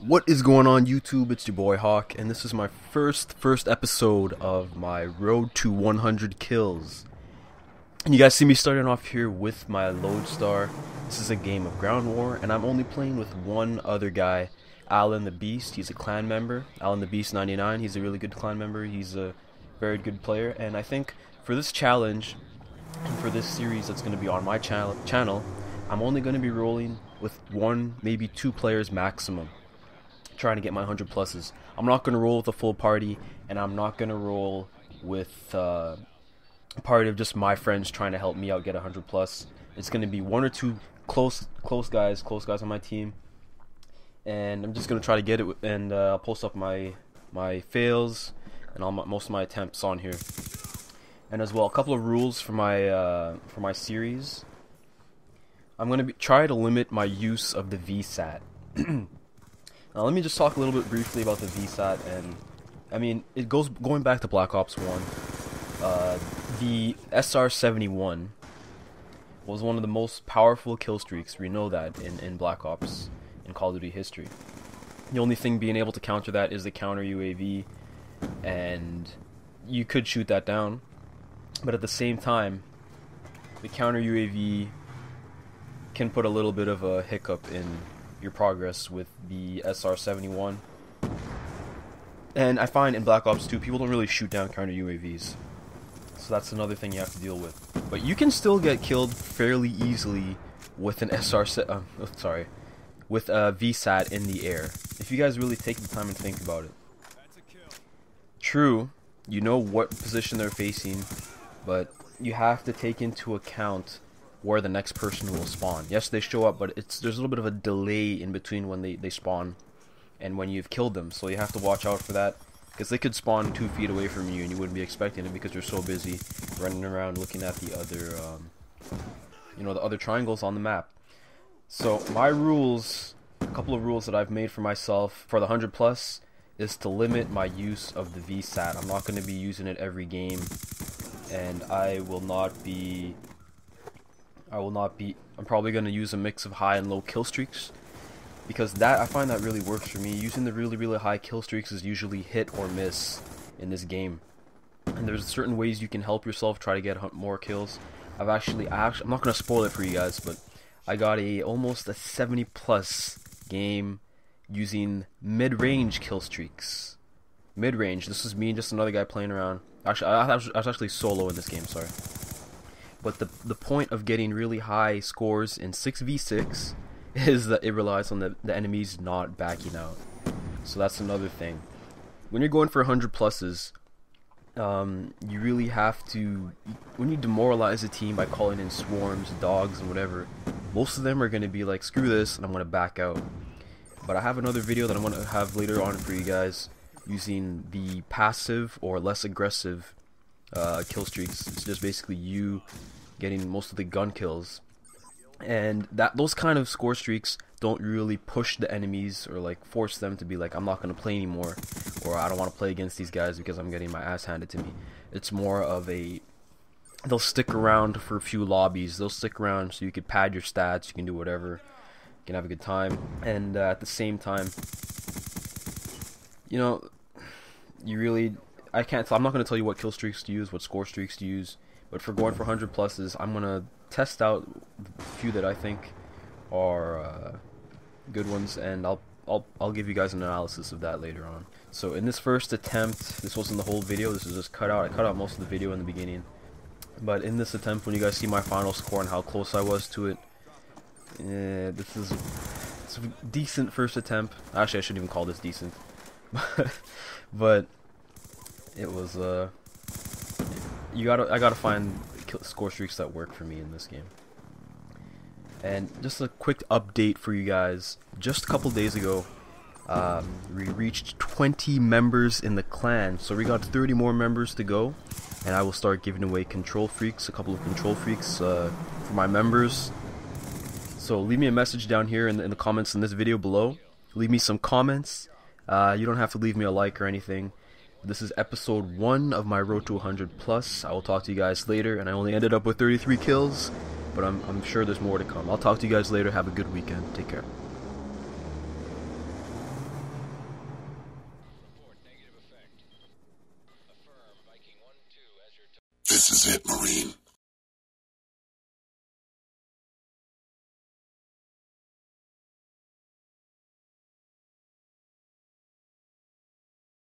What is going on YouTube? It's your boy Hawk, and this is my first episode of my road to 100 kills. And you guys see me starting off here with my Lodestar. This is a game of ground war, and I'm only playing with one other guy, Alan the Beast. He's a clan member, Alan the Beast 99. He's a really good clan member. He's a very good player, and I think for this challenge and for this series that's going to be on my channel, I'm only going to be rolling with one, maybe two players maximum, trying to get my 100 pluses. I'm not going to roll with a full party, and I'm not going to roll with a party of just my friends trying to help me out get 100 plus. It's going to be one or two close guys on my team, and I'm just going to try to get it, and I'll post up my fails and most of my attempts on here. And as well, a couple of rules for my series. I'm going to try to limit my use of the VSAT. Now let me just talk a little bit briefly about the VSAT, and I mean, it going back to Black Ops 1. The SR-71 was one of the most powerful kill streaks. We know that in Black Ops, in Call of Duty history. The only thing being able to counter that is the counter UAV, and you could shoot that down, but at the same time, the counter UAV can put a little bit of a hiccup in your progress with the SR-71. And I find in Black Ops 2 people don't really shoot down counter UAVs, so that's another thing you have to deal with. But you can still get killed fairly easily with an with a VSAT in the air, if you guys really take the time and think about it. True, you know what position they're facing, but you have to take into account where the next person will spawn. Yes, they show up, but there's a little bit of a delay in between when they spawn and when you've killed them, so you have to watch out for that, because they could spawn 2 feet away from you and you wouldn't be expecting it because you're so busy running around looking at the other the other triangles on the map. So my rules, a couple of rules that I've made for myself for the 100 plus, is to limit my use of the VSAT. I'm not going to be using it every game, and I'm probably going to use a mix of high and low kill streaks, because I find that really works for me. Using the really high kill streaks is usually hit or miss in this game, and there's certain ways you can help yourself try to get more kills. I'm not going to spoil it for you guys, but I got almost a 70 plus game using mid-range kill streaks. Mid-range, this is me and just another guy playing around. Actually, I was actually solo in this game, sorry. But the point of getting really high scores in 6v6 is that it relies on the enemies not backing out. So that's another thing. When you're going for 100 pluses, you really have to, when you demoralize a team by calling in swarms, dogs, and whatever, most of them are going to be like, screw this, and I'm going to back out. But I have another video that I'm going to have later on for you guys using the passive or less aggressive kill streaks. It's just basically you getting most of the gun kills, and those kind of score streaks don't really push the enemies or like force them to be like, I'm not going to play anymore, or I don't want to play against these guys because I'm getting my ass handed to me. It's more of they'll stick around for a few lobbies, they'll stick around so you can pad your stats, you can do whatever, you can have a good time, and at the same time, you know, I'm not going to tell you what kill streaks to use, what score streaks to use, but for going for 100 pluses, I'm going to test out a few that I think are good ones, and I'll give you guys an analysis of that later on. So in this first attempt, this wasn't the whole video, this is just cut out. I cut out most of the video in the beginning. But in this attempt, when you guys see my final score and how close I was to it, it's a decent first attempt. Actually, I shouldn't even call this decent. But it was I gotta find score streaks that work for me in this game. And just a quick update for you guys. Just a couple days ago, we reached 20 members in the clan, so we got 30 more members to go, and I will start giving away control freaks, a couple of control freaks for my members. So leave me a message down here in the comments in this video below. Leave me some comments. You don't have to leave me a like or anything. This is episode 1 of my road to 100 plus. I will talk to you guys later, and I only ended up with 33 kills, but I'm sure there's more to come. I'll talk to you guys later. Have a good weekend. Take care. This is it, Marine.